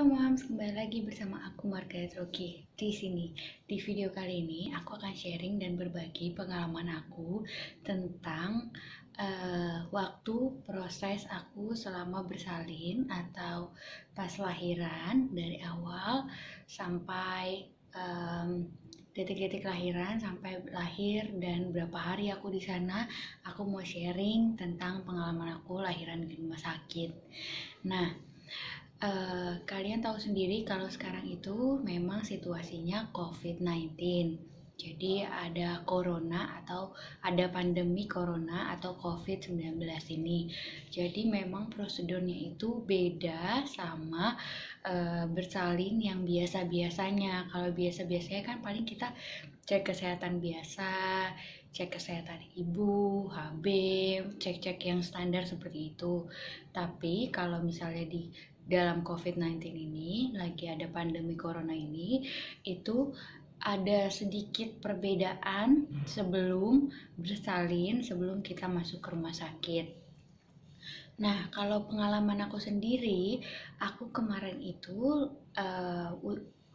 Moms, kembali lagi bersama aku Margaret Rocky di sini. Di video kali ini aku akan sharing dan berbagi pengalaman aku tentang waktu proses aku selama bersalin atau pas lahiran dari awal sampai detik-detik lahiran sampai lahir dan berapa hari aku di sana. Aku mau sharing tentang pengalaman aku lahiran di rumah sakit. Nah, kalian tahu sendiri kalau sekarang itu memang situasinya COVID-19. Jadi ada corona atau ada pandemi corona atau COVID-19 ini. Jadi memang prosedurnya itu beda sama bersalin yang biasa-biasanya. Kalau biasa-biasanya kan paling kita cek kesehatan biasa, cek kesehatan ibu, HB, cek-cek yang standar seperti itu. Tapi kalau misalnya di dalam COVID-19 ini, lagi ada pandemi corona ini, itu ada sedikit perbedaan sebelum bersalin, sebelum kita masuk ke rumah sakit. Nah, kalau pengalaman aku sendiri, aku kemarin itu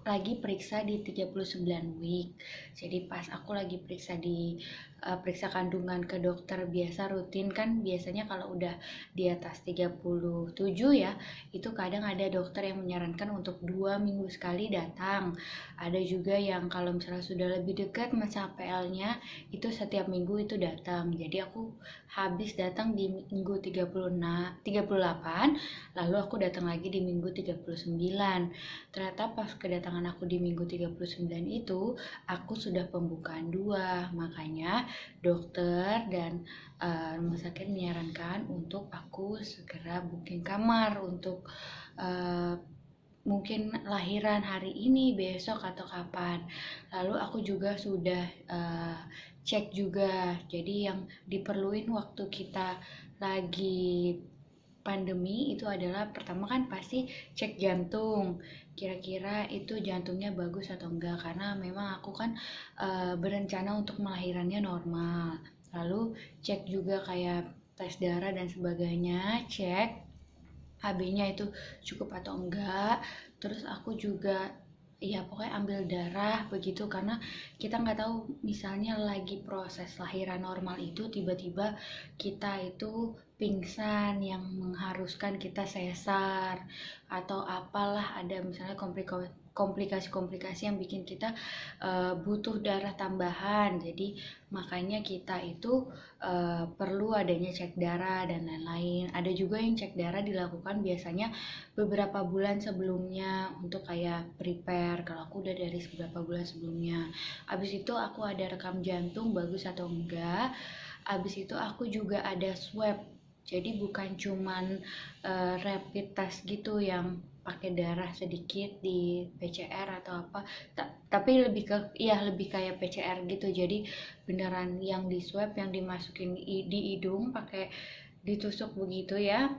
lagi periksa di 39 week. Jadi pas aku lagi periksa kandungan ke dokter biasa rutin, kan biasanya kalau udah di atas 37 ya, itu kadang ada dokter yang menyarankan untuk 2 minggu sekali datang. Ada juga yang kalau misalnya sudah lebih dekat masa PL-nya itu setiap minggu itu datang. Jadi aku habis datang di minggu 38, lalu aku datang lagi di minggu 39. Ternyata pas kedatangan aku di minggu 39 itu, aku sudah pembukaan 2. Makanya dokter dan rumah sakit menyarankan untuk aku segera booking kamar untuk mungkin lahiran hari ini, besok, atau kapan. Lalu aku juga sudah cek juga. Jadi yang diperluin waktu kita lagi pandemi itu adalah pertama kan pasti cek jantung, kira-kira itu jantungnya bagus atau enggak, karena memang aku kan berencana untuk melahirannya normal. Lalu cek juga kayak tes darah dan sebagainya, cek HB-nya itu cukup atau enggak. Terus aku juga ya pokoknya ambil darah begitu, karena kita nggak tahu misalnya lagi proses lahiran normal itu tiba-tiba kita itu pingsan yang mengharuskan kita sesar atau apalah, ada misalnya komplikasi-komplikasi yang bikin kita butuh darah tambahan. Jadi makanya kita itu perlu adanya cek darah dan lain-lain. Ada juga yang cek darah dilakukan biasanya beberapa bulan sebelumnya untuk kayak prepare. Kalau aku udah dari beberapa bulan sebelumnya. Abis itu aku ada rekam jantung bagus atau enggak. Abis itu aku juga ada swab. Jadi bukan cuman rapid test gitu yang pakai darah sedikit di PCR atau apa, tapi lebih kayak PCR gitu. Jadi beneran yang di swab, yang dimasukin di hidung pakai ditusuk begitu ya.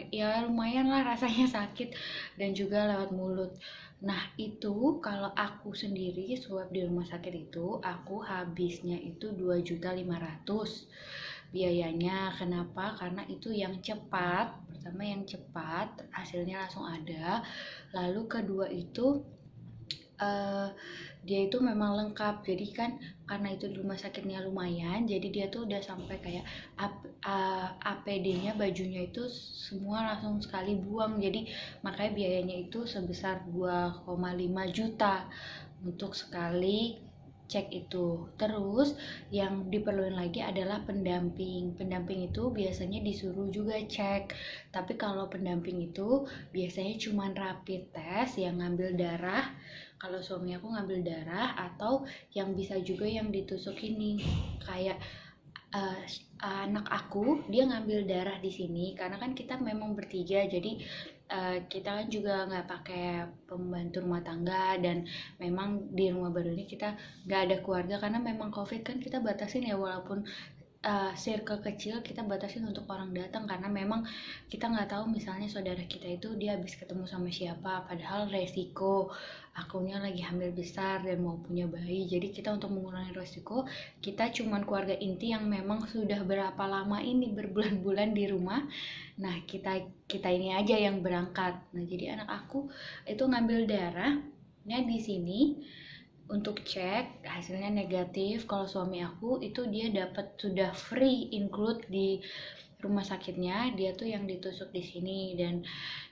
Ya lumayan lah rasanya sakit, dan juga lewat mulut. Nah itu kalau aku sendiri swab di rumah sakit itu aku habisnya itu 2.500.000 biayanya. Kenapa? Karena itu yang cepat. Pertama yang cepat, hasilnya langsung ada. Lalu kedua itu dia itu memang lengkap. Jadi kan karena itu di rumah sakitnya lumayan, jadi dia tuh udah sampai kayak APD-nya, bajunya itu semua langsung sekali buang. Jadi makanya biayanya itu sebesar 2,5 juta untuk sekali cek itu. Terus yang diperlukan lagi adalah pendamping. Pendamping itu biasanya disuruh juga cek. Tapi kalau pendamping itu biasanya cuma rapid test yang ngambil darah. Kalau suami aku ngambil darah, atau yang bisa juga yang ditusuk ini kayak anak aku, dia ngambil darah di sini karena kan kita memang bertiga. Jadi kita kan juga nggak pakai pembantu rumah tangga, dan memang di rumah baru ini kita nggak ada keluarga karena memang COVID kan kita batasin ya. Walaupun circle kecil kita batasin untuk orang datang, karena memang kita nggak tahu misalnya saudara kita itu dia habis ketemu sama siapa, padahal resiko akunya lagi hamil besar dan mau punya bayi. Jadi kita untuk mengurangi resiko, kita cuman keluarga inti yang memang sudah berapa lama ini berbulan-bulan di rumah. Nah, kita ini aja yang berangkat. Nah, jadi anak aku itu ngambil darahnya di sini untuk cek, hasilnya negatif. Kalau suami aku itu dia dapat sudah free include di rumah sakitnya, dia tuh yang ditusuk di sini, dan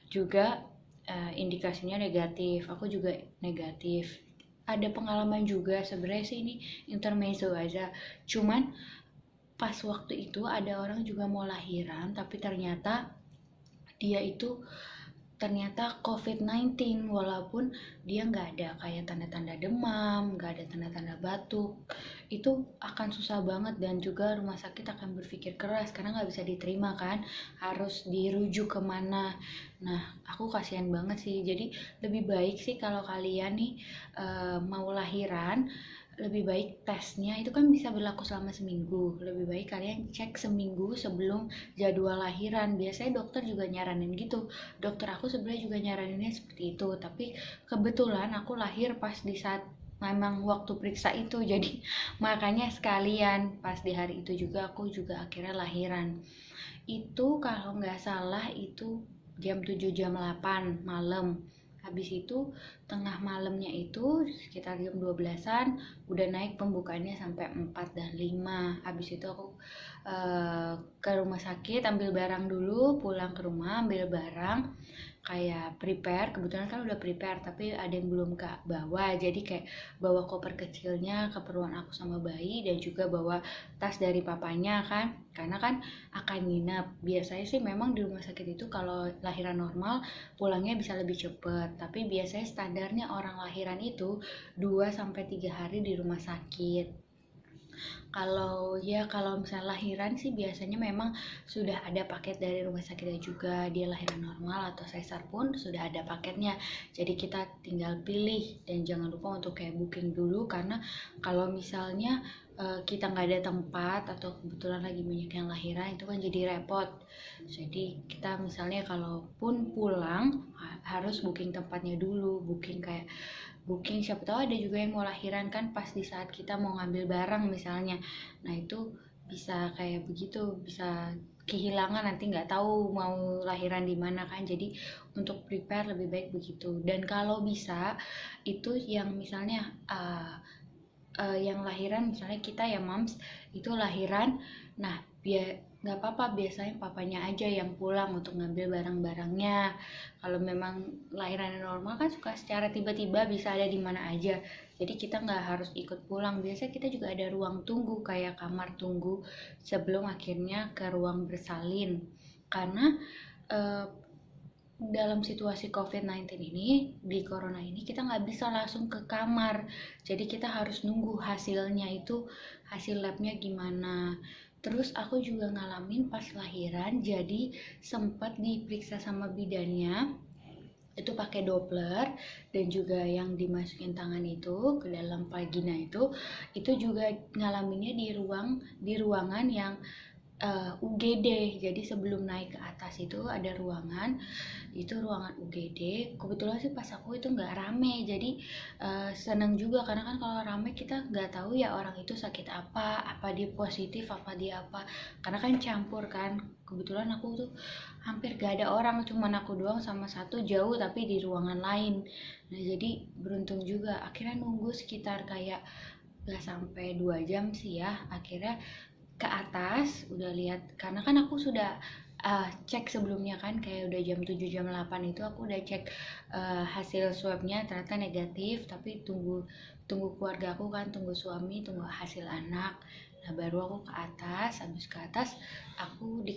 juga indikasinya negatif. Aku juga negatif. Ada pengalaman juga, sebenarnya sih ini intermezzo aja, cuman pas waktu itu ada orang juga mau lahiran, tapi ternyata dia itu ternyata COVID-19, walaupun dia nggak ada kayak tanda-tanda demam, nggak ada tanda-tanda batuk. Itu akan susah banget, dan juga rumah sakit akan berpikir keras karena nggak bisa diterima kan, harus dirujuk kemana. Nah, aku kasihan banget sih. Jadi lebih baik sih kalau kalian nih mau lahiran, lebih baik tesnya itu kan bisa berlaku selama seminggu. Lebih baik kalian cek seminggu sebelum jadwal lahiran. Biasanya dokter juga nyaranin gitu. Dokter aku sebenarnya juga nyaraninnya seperti itu, tapi kebetulan aku lahir pas di saat memang waktu periksa itu, jadi makanya sekalian pas di hari itu juga aku juga akhirnya lahiran. Itu kalau nggak salah itu jam 7 jam 8 malam. Habis itu tengah malamnya itu sekitar jam 12-an udah naik pembukaannya sampai 4 dan 5. Habis itu aku ke rumah sakit ambil barang dulu, pulang ke rumah ambil barang kayak prepare. Kebetulan kan udah prepare tapi ada yang belum ke bawa, jadi kayak bawa koper kecilnya keperluan aku sama bayi, dan juga bawa tas dari papanya kan, karena kan akan nginep. Biasanya sih memang di rumah sakit itu kalau lahiran normal pulangnya bisa lebih cepet, tapi biasanya standarnya orang lahiran itu 2 sampai 3 hari di rumah sakit. Kalau misalnya lahiran sih biasanya memang sudah ada paket dari rumah sakitnya juga. Dia lahiran normal atau sesar pun sudah ada paketnya. Jadi kita tinggal pilih, dan jangan lupa untuk kayak booking dulu, karena kalau misalnya kita nggak ada tempat atau kebetulan lagi banyak yang lahiran itu kan jadi repot. Jadi kita misalnya kalaupun pulang harus booking tempatnya dulu, booking siapa tahu ada juga yang mau lahiran kan pas di saat kita mau ngambil barang misalnya. Nah itu bisa kayak begitu, bisa kehilangan, nanti nggak tahu mau lahiran di mana kan. Jadi untuk prepare lebih baik begitu. Dan kalau bisa itu yang misalnya yang lahiran misalnya kita ya moms itu lahiran, nah biar nggak apa-apa, biasanya papanya aja yang pulang untuk ngambil barang-barangnya. Kalau memang lahiran normal kan suka secara tiba-tiba bisa ada di mana aja, jadi kita nggak harus ikut pulang. Biasanya kita juga ada ruang tunggu kayak kamar tunggu sebelum akhirnya ke ruang bersalin, karena eh, dalam situasi COVID-19 ini, di corona ini kita nggak bisa langsung ke kamar, jadi kita harus nunggu hasilnya itu, hasil labnya gimana. Terus aku juga ngalamin pas lahiran, jadi sempat diperiksa sama bidannya itu pakai Doppler, dan juga yang dimasukin tangan itu ke dalam vagina itu juga ngalaminnya di ruangan yang UGD. Jadi sebelum naik ke atas itu ada ruangan, itu ruangan UGD. Kebetulan sih pas aku itu nggak rame, jadi seneng juga, karena kan kalau rame kita nggak tahu ya orang itu sakit apa dia positif apa dia apa, karena kan campur kan. Kebetulan aku tuh hampir gak ada orang, cuman aku doang sama satu jauh tapi di ruangan lain. Nah jadi beruntung juga, akhirnya nunggu sekitar kayak gak sampai 2 jam sih ya. Akhirnya ke atas udah lihat, karena kan aku sudah cek sebelumnya kan, kayak udah jam 7 jam 8 itu aku udah cek hasil swabnya ternyata negatif, tapi tunggu keluarga aku kan, tunggu suami, tunggu hasil anak. Nah baru aku ke atas. Habis ke atas aku di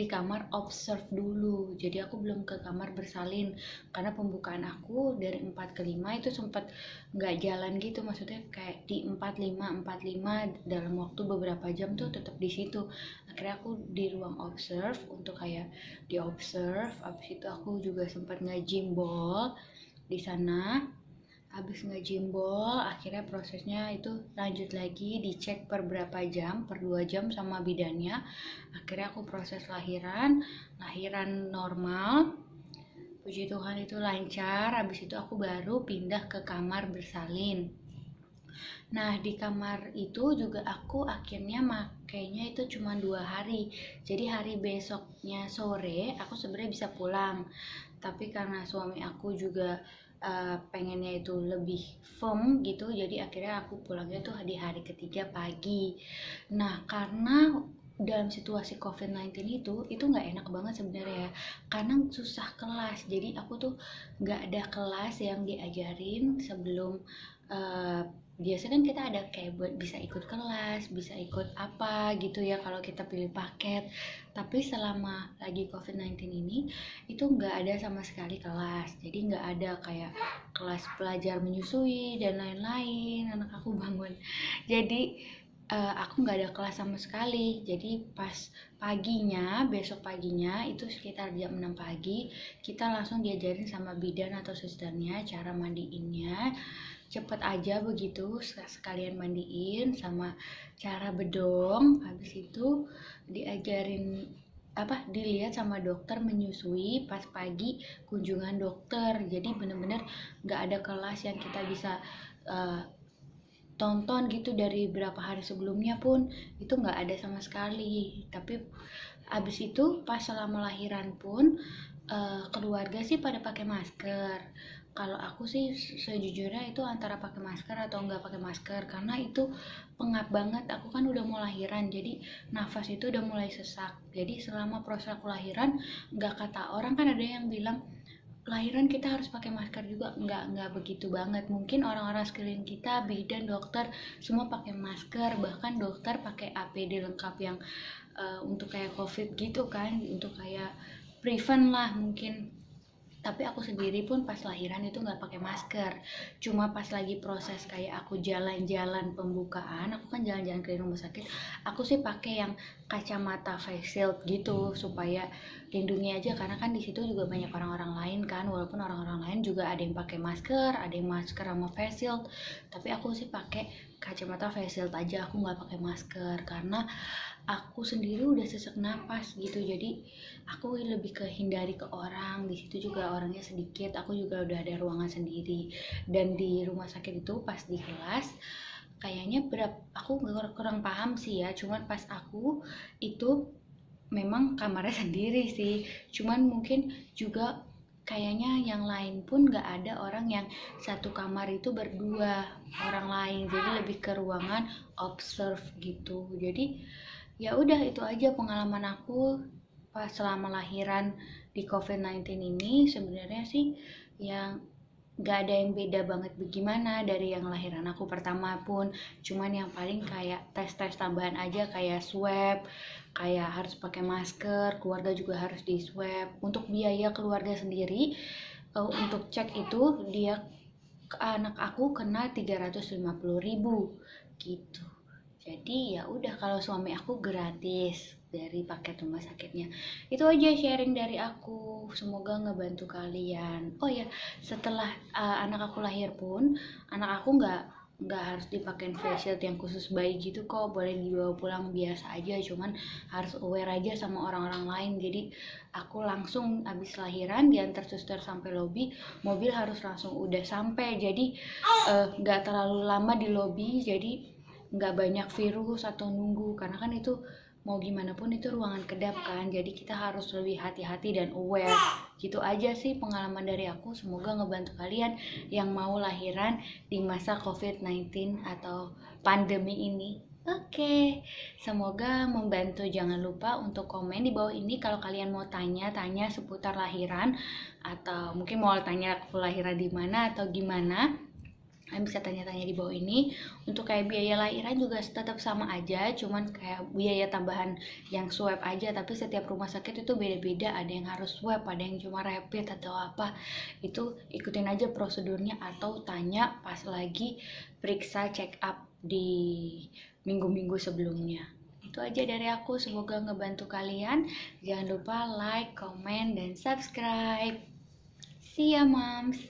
kamar observe dulu, jadi aku belum ke kamar bersalin karena pembukaan aku dari 4 ke 5 itu sempat nggak jalan gitu, maksudnya kayak di 45 dalam waktu beberapa jam tuh tetap di situ. Akhirnya aku di ruang observe untuk kayak di observe. Habis itu aku juga sempat nge-gym ball di sana. habis ngejimbol, akhirnya prosesnya itu lanjut lagi, dicek per berapa jam, per 2 jam sama bidannya. Akhirnya aku proses lahiran normal. Puji Tuhan itu lancar. Habis itu aku baru pindah ke kamar bersalin. Nah, di kamar itu juga aku akhirnya makainya itu cuma 2 hari. Jadi hari besoknya sore aku sebenarnya bisa pulang. Tapi karena suami aku juga pengennya itu lebih firm gitu, jadi akhirnya aku pulangnya tuh di hari ketiga pagi. Nah, karena dalam situasi COVID-19 itu nggak enak banget sebenarnya ya, karena susah kelas. Jadi aku tuh nggak ada kelas yang diajarin sebelum biasanya kan kita ada kayak buat bisa ikut kelas, bisa ikut apa gitu ya kalau kita pilih paket. Tapi selama lagi COVID-19 ini itu nggak ada sama sekali kelas. Jadi nggak ada kayak kelas belajar menyusui dan lain-lain. Anak aku bangun. Jadi aku nggak ada kelas sama sekali. Jadi pas paginya, besok paginya itu sekitar jam 6 pagi, kita langsung diajarin sama bidan atau susternya cara mandiinnya. Cepet aja begitu, sekalian mandiin sama cara bedong. Habis itu diajarin dilihat sama dokter menyusui pas pagi kunjungan dokter. Jadi bener-bener nggak ada kelas yang kita bisa tonton gitu dari berapa hari sebelumnya pun itu nggak ada sama sekali. Tapi abis itu pas selama lahiran pun keluarga sih pada pakai masker. Kalau aku sih sejujurnya itu antara pakai masker atau nggak pakai masker, karena itu pengap banget. Aku kan udah mau lahiran, jadi nafas itu udah mulai sesak. Jadi selama proses aku lahiran, nggak kata orang kan ada yang bilang lahiran kita harus pakai masker juga, nggak begitu banget. Mungkin orang-orang sekeliling kita, bidan, dokter semua pakai masker, bahkan dokter pakai APD lengkap yang untuk kayak COVID gitu kan, untuk kayak prevent lah mungkin. Tapi aku sendiri pun pas lahiran itu nggak pakai masker. Cuma pas lagi proses kayak aku jalan-jalan pembukaan, aku kan jalan-jalan ke rumah sakit, aku sih pakai yang kacamata face shield gitu supaya lindungi aja, karena kan di situ juga banyak orang-orang lain kan. Walaupun orang-orang lain juga ada yang pakai masker, ada yang masker sama face shield, tapi aku sih pakai kacamata face shield aja, aku nggak pakai masker karena aku sendiri udah sesak napas gitu. Jadi aku lebih ke hindari ke orang. Di situ juga orangnya sedikit, aku juga udah ada ruangan sendiri. Dan di rumah sakit itu pas di kelas kayaknya aku kurang paham sih ya, cuman pas aku itu memang kamarnya sendiri sih, cuman mungkin juga kayaknya yang lain pun gak ada orang yang satu kamar itu berdua orang lain, jadi lebih ke ruangan observe gitu. Jadi ya udah itu aja pengalaman aku pas selama lahiran di COVID-19 ini. Sebenarnya sih yang gak ada yang beda banget bagaimana dari yang lahiran aku pertama pun, cuman yang paling kayak tes tambahan aja kayak swab, kayak harus pakai masker, keluarga juga harus di swab. Untuk biaya keluarga sendiri untuk cek itu dia anak aku kena 350.000 gitu. Jadi ya udah, kalau suami aku gratis dari paket rumah sakitnya. Itu aja sharing dari aku, semoga ngebantu kalian. Oh ya, setelah anak aku lahir pun, anak aku nggak harus dipakein face shield yang khusus bayi gitu kok, boleh dibawa pulang biasa aja, cuman harus aware aja sama orang-orang lain. Jadi aku langsung abis lahiran diantar suster sampai lobi, mobil harus langsung udah sampai, jadi nggak terlalu lama di lobi, jadi nggak banyak virus atau nunggu, karena kan itu mau gimana pun itu ruangan kedap kan, jadi kita harus lebih hati-hati dan aware. Gitu aja sih pengalaman dari aku, semoga ngebantu kalian yang mau lahiran di masa COVID-19 atau pandemi ini. Oke, semoga membantu. Jangan lupa untuk komen di bawah ini kalau kalian mau tanya-tanya seputar lahiran, atau mungkin mau tanya aku lahiran di mana atau gimana. Kalian bisa tanya-tanya di bawah ini. Untuk kayak biaya lahiran juga tetap sama aja, cuman kayak biaya tambahan yang swab aja. Tapi setiap rumah sakit itu beda-beda, ada yang harus swab, ada yang cuma rapid atau apa. Itu ikutin aja prosedurnya, atau tanya pas lagi periksa check up di minggu-minggu sebelumnya. Itu aja dari aku, semoga ngebantu kalian. Jangan lupa like, comment, dan subscribe. See ya moms.